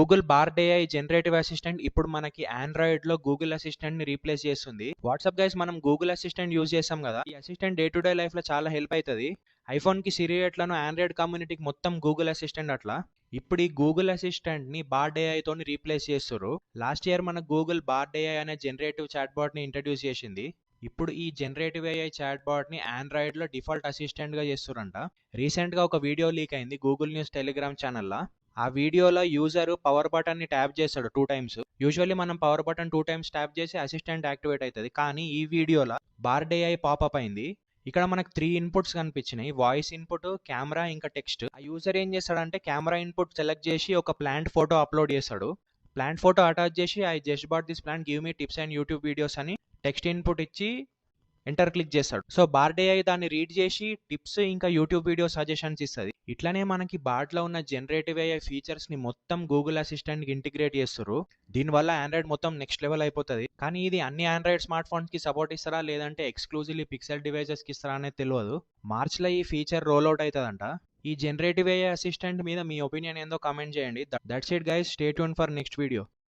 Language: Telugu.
Google board AI generative assistant ఇప్పుడు మనకి ఆండ్రాయిడ్ లో గూగుల్ అసిస్టెంట్ ని రీప్లేస్ చేస్తుంది. వాట్సాప్ గైస్, మనం గూగుల్ అసిస్టెంట్ యూజ్ చేస్తాం కదా. ఈ assistant day to day life లో చాలా హెల్ప్ అవుతుంది. ఐఫోన్ కి సిరి ఎట్లను ఆండ్రాయిడ్ కమ్యూనిటీకి మొత్తం గూగుల్ అసిస్టెంట్ అట్లా. ఇప్పుడు ఈ గూగుల్ అసిస్టెంట్ ని బార్డ్ ఏఐ తోని రీప్లేస్ చేస్తారు. లాస్ట్ ఇయర్ మన గూగుల్ బార్డ్ ఏఐ అనే జనరేటివ్ చాట్ బాట్ ని ఇంట్రడ్యూస్ చేసింది. ఇప్పుడు ఈ జనరేటివ్ ఏఐ చాట్ బాట్ ని ఆండ్రాయిడ్ లో డిఫాల్ట్ అసిస్టెంట్ గా చేస్తారంట. రీసెంట్ గా ఒక వీడియో లీక్ అయింది గూగుల్ న్యూస్ టెలిగ్రామ్ ఛానల్లో. ఆ వీడియోలో యూజర్ పవర్ బటన్ ని ట్యాప్ చేస్తాడు 2 టైమ్స్. యూజువల్లీ మనం పవర్ బటన్ 2 టైమ్స్ ట్యాప్ చేసి అసిస్టెంట్ యాక్టివేట్ అవుతుంది. కానీ ఈ వీడియోలో బార్డ్ ఏఐ పాపప్ అయింది. ఇక్కడ మనకు 3 ఇన్పుట్స్ కనిపించినాయి: వాయిస్ ఇన్పుట్, కెమెరా, ఇంకా టెక్స్ట్. ఆ యూజర్ ఏం చేస్తాడంటే కెమెరా ఇన్పుట్ సెలెక్ట్ చేసి ఒక ప్లాంట్ ఫోటో అప్లోడ్ చేస్తాడు. ప్లాంట్ ఫోటో అటాచ్ చేసి I just bat this plant, give me tips and YouTube videos అని టెక్స్ట్ ఇన్పుట్ ఇచ్చి ఎంటర్ క్లిక్ చేస్తాడు. సో బార్డ్ ఏఐ దాన్ని రీడ్ చేసి టిప్స్ ఇంకా యూట్యూబ్ వీడియో సజెషన్స్ ఇస్తుంది. ఇట్లానే మనకి బార్డ్ లో ఉన్న జనరేటివ్ ఏఐ ఫీచర్స్ ని మొత్తం గూగుల్ అసిస్టెంట్ కి ఇంటిగ్రేట్ చేస్తారు. దీనివల్ల ఆండ్రాయిడ్ మొత్తం నెక్స్ట్ లెవెల్ అయిపోతుంది. కానీ ఇది అన్ని ఆండ్రాయిడ్ స్మార్ట్ ఫోన్స్ కి సపోర్ట్ ఇస్తారా లేదంటే ఎక్స్క్లూజివ్లీ పిక్సెల్ డివైజెస్ కి ఇస్తారా అనేది తెలియదు. మార్చ్ లో ఈ ఫీచర్ రోల్ అవుట్ అవుతుందంట. ఈ జనరేటివ్ ఏఐ అసిస్టెంట్ మీద మీ ఒపీనియన్ ఏందో కామెంట్ చేయండి. That's it guys, stay tune for next video.